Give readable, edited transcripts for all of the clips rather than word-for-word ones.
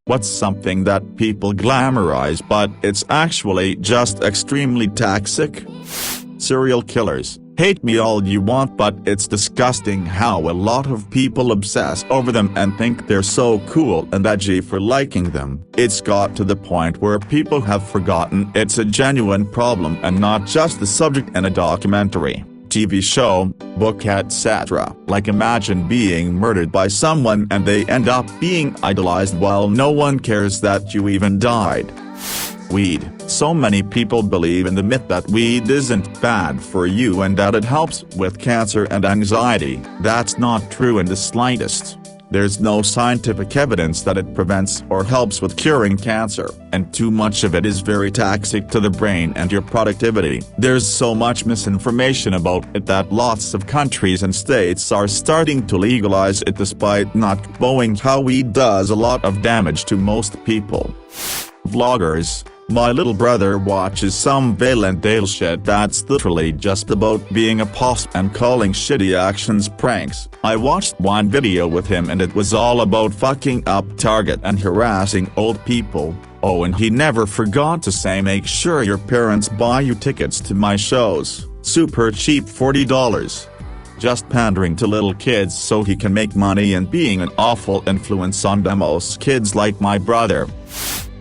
What's something that people glamorize but it's actually just extremely toxic? Serial killers. Hate me all you want, but it's disgusting how a lot of people obsess over them and think they're so cool and edgy for liking them. It's got to the point where people have forgotten it's a genuine problem and not just the subject in a documentary, TV show, book, etc. Like, imagine being murdered by someone and they end up being idolized while no one cares that you even died. Weed. So many people believe in the myth that weed isn't bad for you and that it helps with cancer and anxiety. That's not true in the slightest. There's no scientific evidence that it prevents or helps with curing cancer, and too much of it is very toxic to the brain and your productivity. There's so much misinformation about it that lots of countries and states are starting to legalize it despite not knowing how weed does a lot of damage to most people. Vloggers. My little brother watches some Valentale shit that's literally just about being a boss and calling shitty actions pranks. I watched one video with him and it was all about fucking up Target and harassing old people. Oh, and he never forgot to say, make sure your parents buy you tickets to my shows, super cheap, $40. Just pandering to little kids so he can make money and being an awful influence on demos kids like my brother.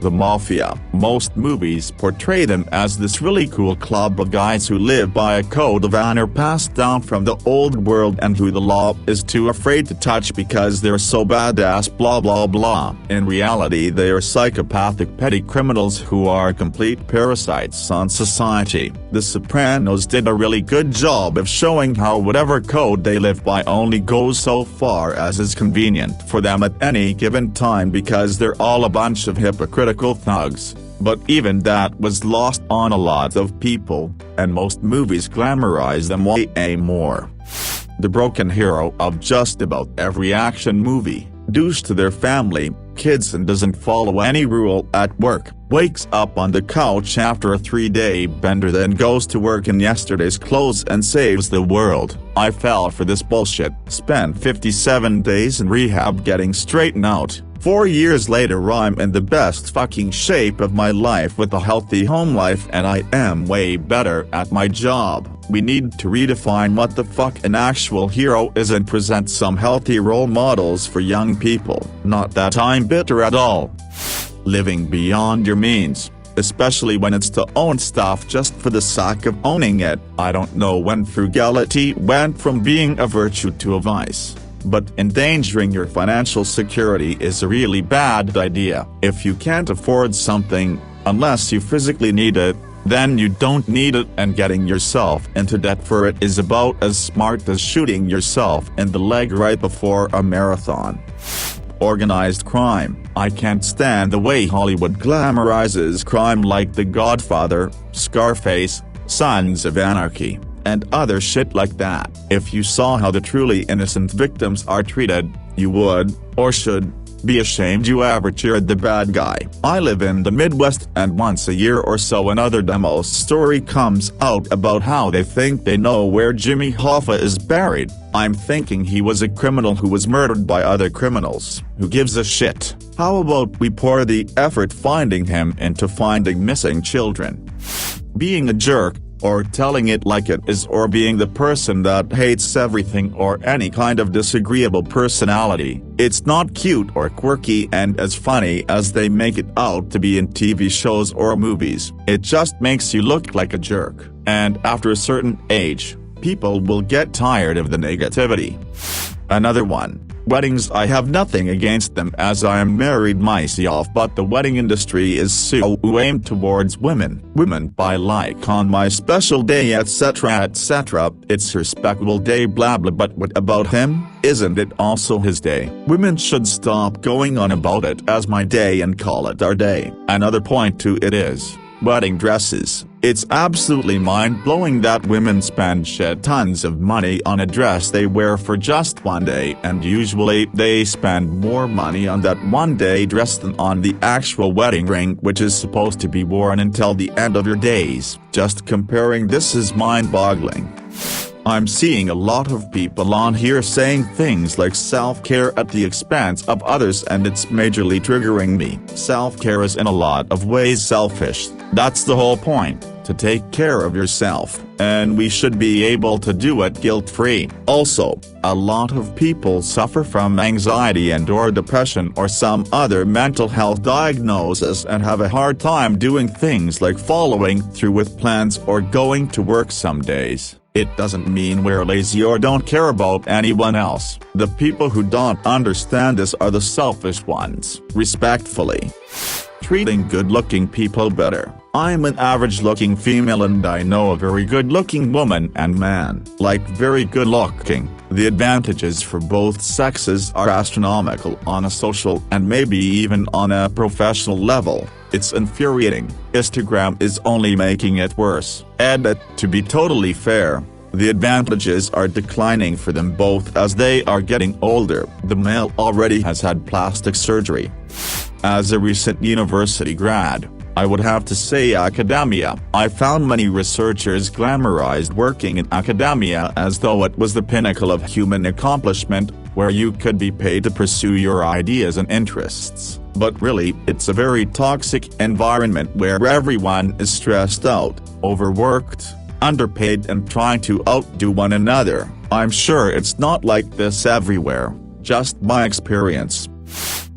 The Mafia. Most movies portray them as this really cool club of guys who live by a code of honor passed down from the old world and who the law is too afraid to touch because they're so badass, blah blah blah. In reality, they are psychopathic petty criminals who are complete parasites on society. The Sopranos did a really good job of showing how whatever code they live by only goes so far as is convenient for them at any given time because they're all a bunch of hypocritical thugs. But even that was lost on a lot of people, and most movies glamorize them way more. The broken hero of just about every action movie, douche to their family, kids, and doesn't follow any rule at work, wakes up on the couch after a 3-day bender, then goes to work in yesterday's clothes and saves the world. I fell for this bullshit, spent 57 days in rehab getting straightened out. 4 years later I'm in the best fucking shape of my life with a healthy home life and I am way better at my job. We need to redefine what the fuck an actual hero is and present some healthy role models for young people. Not that I'm bitter at all. Living beyond your means, especially when it's to own stuff just for the sake of owning it. I don't know when frugality went from being a virtue to a vice, but endangering your financial security is a really bad idea. If you can't afford something, unless you physically need it, then you don't need it, and getting yourself into debt for it is about as smart as shooting yourself in the leg right before a marathon. Organized crime. I can't stand the way Hollywood glamorizes crime like The Godfather, Scarface, Sons of Anarchy, and other shit like that. If you saw how the truly innocent victims are treated, you would, or should, be ashamed you ever cheered the bad guy. I live in the Midwest and once a year or so another demo's story comes out about how they think they know where Jimmy Hoffa is buried. I'm thinking he was a criminal who was murdered by other criminals. Who gives a shit? How about we pour the effort finding him into finding missing children? Being a jerk, or telling it like it is, or being the person that hates everything or any kind of disagreeable personality. It's not cute or quirky and as funny as they make it out to be in TV shows or movies. It just makes you look like a jerk, and after a certain age, people will get tired of the negativity. Another one. Weddings. I have nothing against them as I am married myself, but the wedding industry is so aimed towards women. Women buy like on my special day, etc etc. It's her respectable day, blah blah, but what about him? Isn't it also his day? Women should stop going on about it as my day and call it our day. Another point to it is wedding dresses. It's absolutely mind-blowing that women spend shit tons of money on a dress they wear for just one day, and usually they spend more money on that one day dress than on the actual wedding ring, which is supposed to be worn until the end of your days. Just comparing this is mind-boggling. I'm seeing a lot of people on here saying things like self-care at the expense of others, and it's majorly triggering me. Self-care is in a lot of ways selfish. That's the whole point, to take care of yourself, and we should be able to do it guilt-free. Also, a lot of people suffer from anxiety and/or depression or some other mental health diagnosis and have a hard time doing things like following through with plans or going to work some days. It doesn't mean we're lazy or don't care about anyone else. The people who don't understand this are the selfish ones. Respectfully. Treating good-looking people better. I'm an average-looking female and I know a very good-looking woman and man. Like very good-looking. The advantages for both sexes are astronomical on a social and maybe even on a professional level. It's infuriating. Instagram is only making it worse. To be totally fair, the advantages are declining for them both as they are getting older. The male already has had plastic surgery. As a recent university grad, I would have to say academia. I found many researchers glamorized working in academia as though it was the pinnacle of human accomplishment, where you could be paid to pursue your ideas and interests. But really, it's a very toxic environment where everyone is stressed out, overworked, underpaid and trying to outdo one another. I'm sure it's not like this everywhere, just my experience.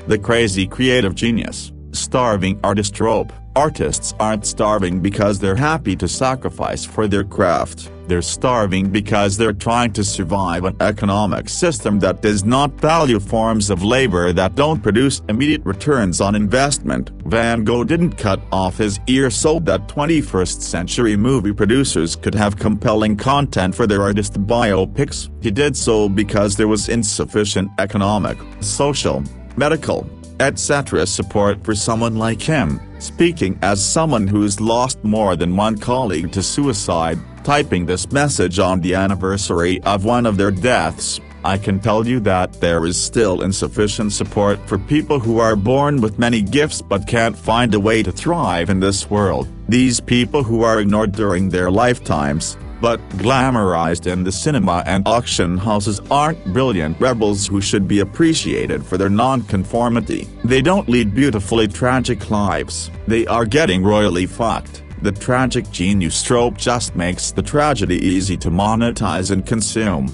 The crazy creative genius, starving artist trope. Artists aren't starving because they're happy to sacrifice for their craft. They're starving because they're trying to survive an economic system that does not value forms of labor that don't produce immediate returns on investment. Van Gogh didn't cut off his ear so that 21st century movie producers could have compelling content for their artist biopics. He did so because there was insufficient economic, social, medical, etc. support for someone like him. Speaking as someone who's lost more than one colleague to suicide, typing this message on the anniversary of one of their deaths, I can tell you that there is still insufficient support for people who are born with many gifts but can't find a way to thrive in this world. These people who are ignored during their lifetimes, but glamorized in the cinema and auction houses, aren't brilliant rebels who should be appreciated for their non-conformity. They don't lead beautifully tragic lives. They are getting royally fucked. The tragic genius trope just makes the tragedy easy to monetize and consume.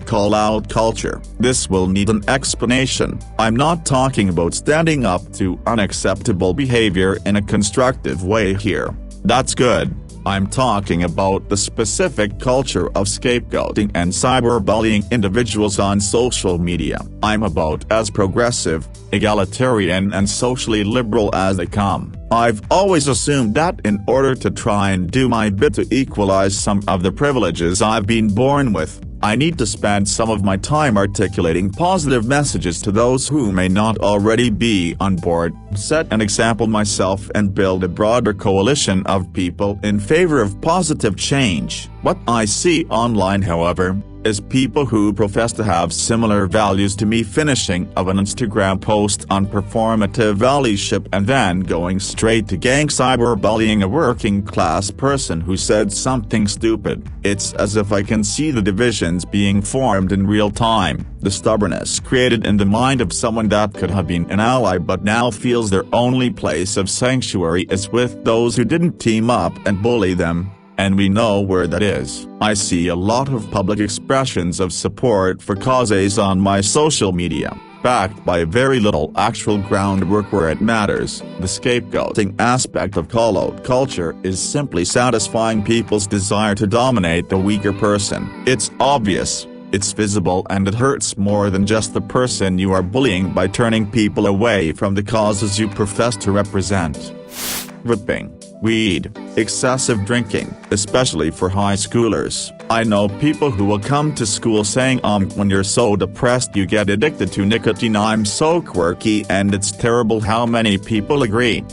Call-out culture. This will need an explanation. I'm not talking about standing up to unacceptable behavior in a constructive way here. That's good. I'm talking about the specific culture of scapegoating and cyberbullying individuals on social media. I'm about as progressive, egalitarian and socially liberal as they come. I've always assumed that in order to try and do my bit to equalize some of the privileges I've been born with, I need to spend some of my time articulating positive messages to those who may not already be on board, set an example myself and build a broader coalition of people in favor of positive change. What I see online, however, is people who profess to have similar values to me finishing of an Instagram post on performative allyship and then going straight to gang cyberbullying a working class person who said something stupid. It's as if I can see the divisions being formed in real time, the stubbornness created in the mind of someone that could have been an ally but now feels their only place of sanctuary is with those who didn't team up and bully them. And we know where that is. I see a lot of public expressions of support for causes on my social media, backed by very little actual groundwork where it matters. The scapegoating aspect of call-out culture is simply satisfying people's desire to dominate the weaker person. It's obvious, it's visible, and it hurts more than just the person you are bullying by turning people away from the causes you profess to represent. Vaping, weed, excessive drinking, especially for high schoolers. I know people who will come to school saying when you're so depressed you get addicted to nicotine. I'm so quirky and it's terrible how many people agree.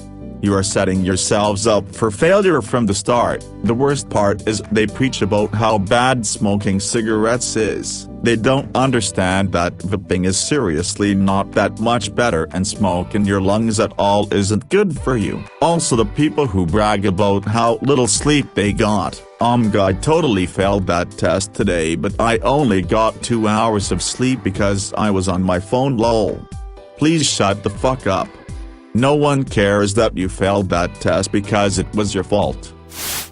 You are setting yourselves up for failure from the start. The worst part is they preach about how bad smoking cigarettes is. They don't understand that vaping is seriously not that much better, and smoke in your lungs at all isn't good for you. Also, the people who brag about how little sleep they got. I totally failed that test today, but I only got 2 hours of sleep because I was on my phone, lol. Please shut the fuck up. No one cares that you failed that test because it was your fault.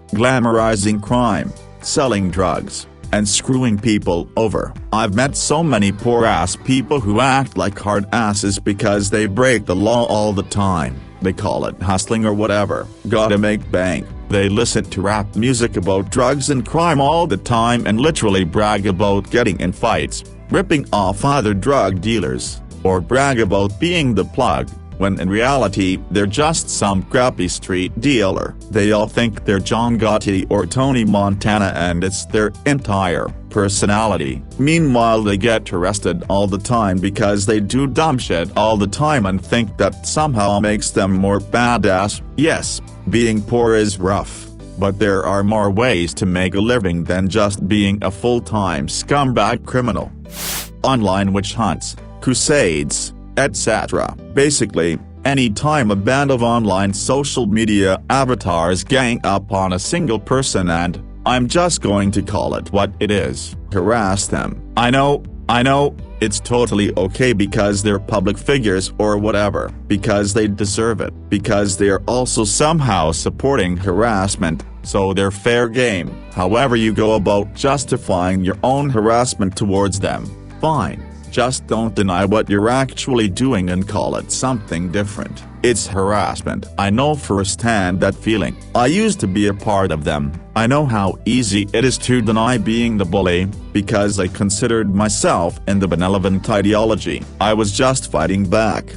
Glamorizing crime, selling drugs, and screwing people over. I've met so many poor-ass people who act like hard asses because they break the law all the time. They call it hustling or whatever. Gotta make bank. They listen to rap music about drugs and crime all the time and literally brag about getting in fights, ripping off other drug dealers, or brag about being the plug, when in reality they're just some crappy street dealer. They all think they're John Gotti or Tony Montana and it's their entire personality. Meanwhile, they get arrested all the time because they do dumb shit all the time and think that somehow makes them more badass. Yes, being poor is rough, but there are more ways to make a living than just being a full-time scumbag criminal. Online witch hunts, crusades, etc. Basically, anytime a band of online social media avatars gang up on a single person and, I'm just going to call it what it is, harass them. I know, it's totally okay because they're public figures or whatever, because they deserve it, because they're also somehow supporting harassment, so they're fair game. However you go about justifying your own harassment towards them, fine. Just don't deny what you're actually doing and call it something different. It's harassment. I know firsthand that feeling. I used to be a part of them. I know how easy it is to deny being the bully, because I considered myself in the benevolent ideology. I was just fighting back,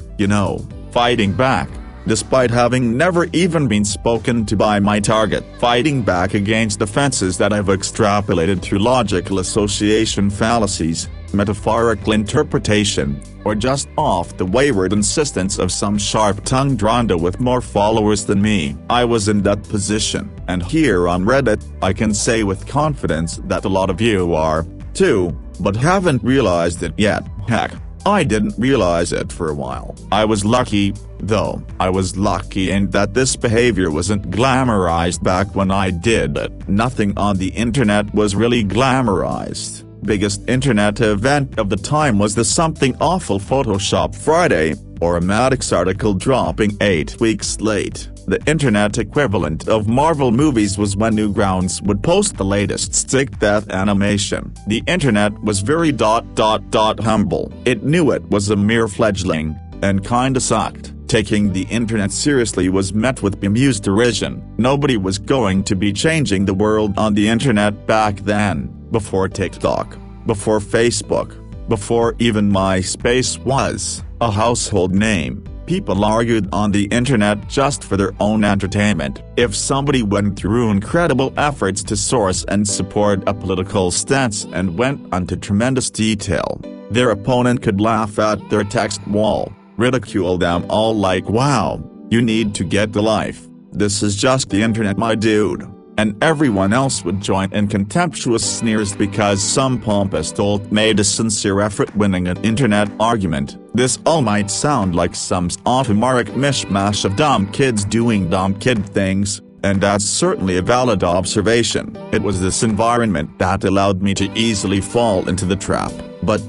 fighting back. Despite having never even been spoken to by my target, fighting back against offenses that I've extrapolated through logical association fallacies, metaphorical interpretation, or just off the wayward insistence of some sharp-tongued Ronda with more followers than me. I was in that position, and here on Reddit, I can say with confidence that a lot of you are, too, but haven't realized it yet. Heck, I didn't realize it for a while. I was lucky, though. I was lucky in that this behavior wasn't glamorized back when I did it. Nothing on the internet was really glamorized. Biggest internet event of the time was the Something Awful Photoshop Friday, or a Maddox article dropping 8 weeks late. The internet equivalent of Marvel movies was when Newgrounds would post the latest stick death animation. The internet was very humble. It knew it was a mere fledgling, and kinda sucked. Taking the internet seriously was met with bemused derision. Nobody was going to be changing the world on the internet back then, before TikTok, before Facebook, before even MySpace was a household name. People argued on the internet just for their own entertainment. If somebody went through incredible efforts to source and support a political stance and went into tremendous detail, their opponent could laugh at their text wall, ridicule them all like, wow, you need to get a life, this is just the internet my dude. And everyone else would join in contemptuous sneers because some pompous dolt made a sincere effort winning an internet argument. This all might sound like some sophomoric mishmash of dumb kids doing dumb kid things, and that's certainly a valid observation. It was this environment that allowed me to easily fall into the trap. But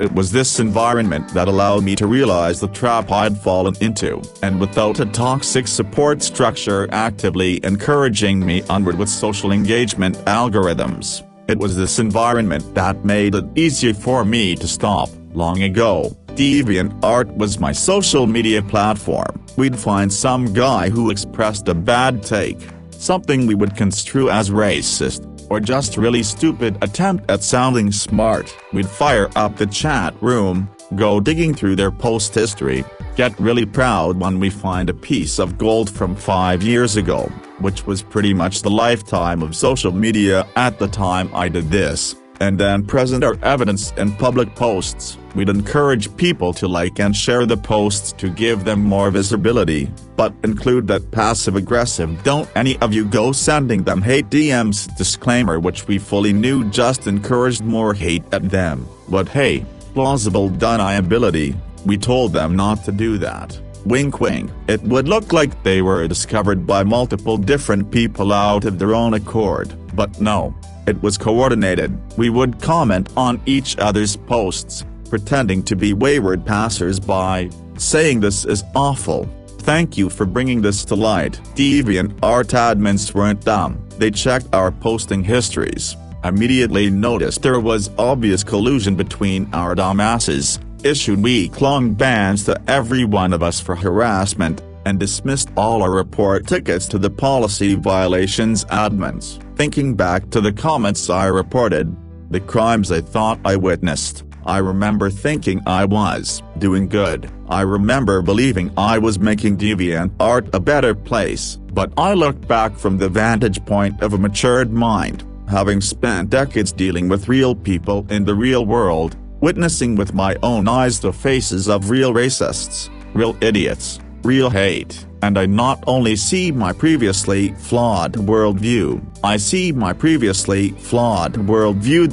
it was this environment that allowed me to realize the trap I'd fallen into, and without a toxic support structure actively encouraging me onward with social engagement algorithms, it was this environment that made it easier for me to stop. Long ago, DeviantArt was my social media platform. We'd find some guy who expressed a bad take, something we would construe as racist, or just really stupid attempt at sounding smart. We'd fire up the chat room, go digging through their post history, get really proud when we find a piece of gold from 5 years ago, which was pretty much the lifetime of social media at the time I did this, and then present our evidence in public posts. We'd encourage people to like and share the posts to give them more visibility, but include that passive-aggressive "don't any of you go sending them hate DMs" disclaimer, which we fully knew just encouraged more hate at them. But hey, plausible deniability, we told them not to do that. Wink wink. It would look like they were discovered by multiple different people out of their own accord, but no. It was coordinated. We would comment on each other's posts, pretending to be wayward passers-by, saying "this is awful. Thank you for bringing this to light." DeviantArt admins weren't dumb. They checked our posting histories, immediately noticed there was obvious collusion between our dumbasses, issued week-long bans to every one of us for harassment, and dismissed all our report tickets to the policy violations admins. Thinking back to the comments I reported, the crimes I thought I witnessed, I remember thinking I was doing good. I remember believing I was making DeviantArt a better place, but I look back from the vantage point of a matured mind, having spent decades dealing with real people in the real world, witnessing with my own eyes the faces of real racists, real idiots, real hate, and I not only see my previously flawed worldview, I see my previously flawed worldview ...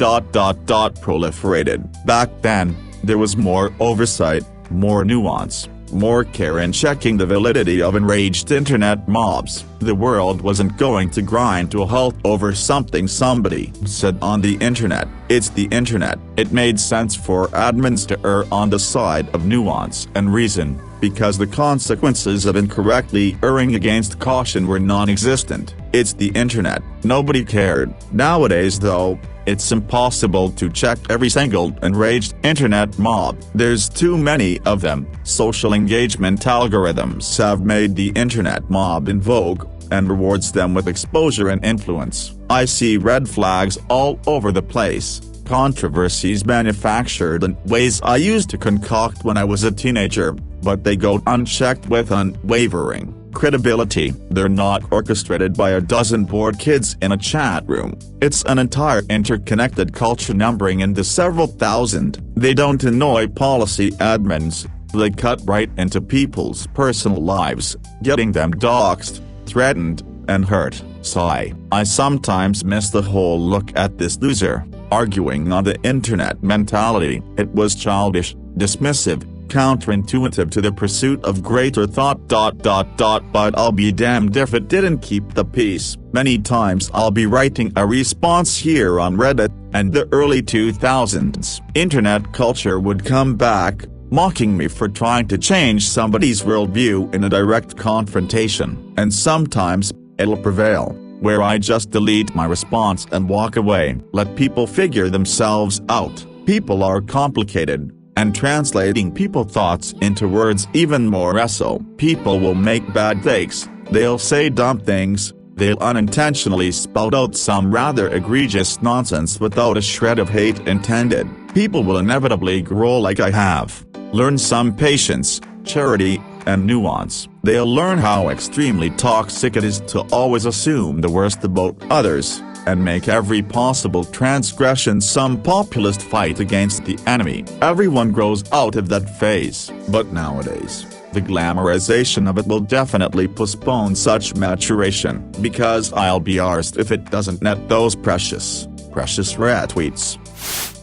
proliferated. Back then, there was more oversight, more nuance, more care in checking the validity of enraged internet mobs. The world wasn't going to grind to a halt over something somebody said on the internet. It's the internet. It made sense for admins to err on the side of nuance and reason, because the consequences of incorrectly erring against caution were non-existent. It's the internet. Nobody cared. Nowadays though, it's impossible to check every single enraged internet mob. There's too many of them. Social engagement algorithms have made the internet mob in vogue, and rewards them with exposure and influence. I see red flags all over the place, controversies manufactured in ways I used to concoct when I was a teenager, but they go unchecked with unwavering credibility. They're not orchestrated by a dozen bored kids in a chat room. It's an entire interconnected culture numbering in the several thousand. They don't annoy policy admins, they cut right into people's personal lives, getting them doxxed, threatened, and hurt. Sigh. I sometimes miss the whole "look at this loser" arguing on the internet mentality. It was childish, dismissive, counterintuitive to the pursuit of greater thought. But I'll be damned if it didn't keep the peace. Many times I'll be writing a response here on Reddit, and the early 2000s internet culture would come back, mocking me for trying to change somebody's worldview in a direct confrontation. And sometimes, it'll prevail, where I just delete my response and walk away. Let people figure themselves out. People are complicated, and translating people's thoughts into words even more so. People will make bad takes, they'll say dumb things, they'll unintentionally spout out some rather egregious nonsense without a shred of hate intended. People will inevitably grow like I have. Learn some patience, charity, and nuance. They'll learn how extremely toxic it is to always assume the worst about others, and make every possible transgression some populist fight against the enemy. Everyone grows out of that phase. But nowadays, the glamorization of it will definitely postpone such maturation, because I'll be arsed if it doesn't net those precious retweets.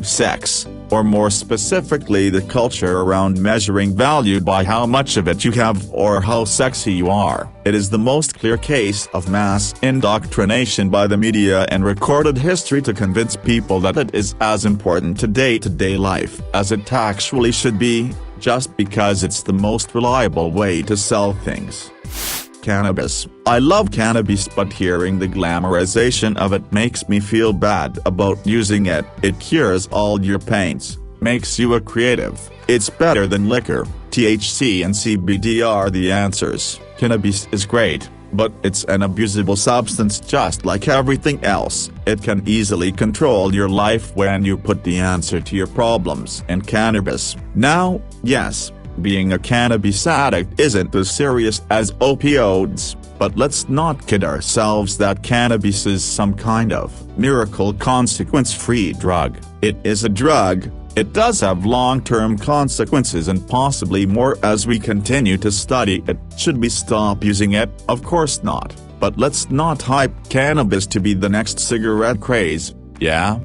Sex, or more specifically the culture around measuring value by how much of it you have or how sexy you are. It is the most clear case of mass indoctrination by the media and recorded history to convince people that it is as important to day-to-day life as it actually should be, just because it's the most reliable way to sell things. Cannabis. I love cannabis, but hearing the glamorization of it makes me feel bad about using it. It cures all your pains, makes you a creative. It's better than liquor. THC and CBD are the answers. Cannabis is great, but it's an abusable substance just like everything else. It can easily control your life when you put the answer to your problems in cannabis. Now, yes, being a cannabis addict isn't as serious as opioids, But let's not kid ourselves that cannabis is some kind of miracle consequence-free drug. It is a drug. It does have long-term consequences and possibly more as we continue to study it. Should we stop using it? Of course not. But let's not hype cannabis to be the next cigarette craze, yeah?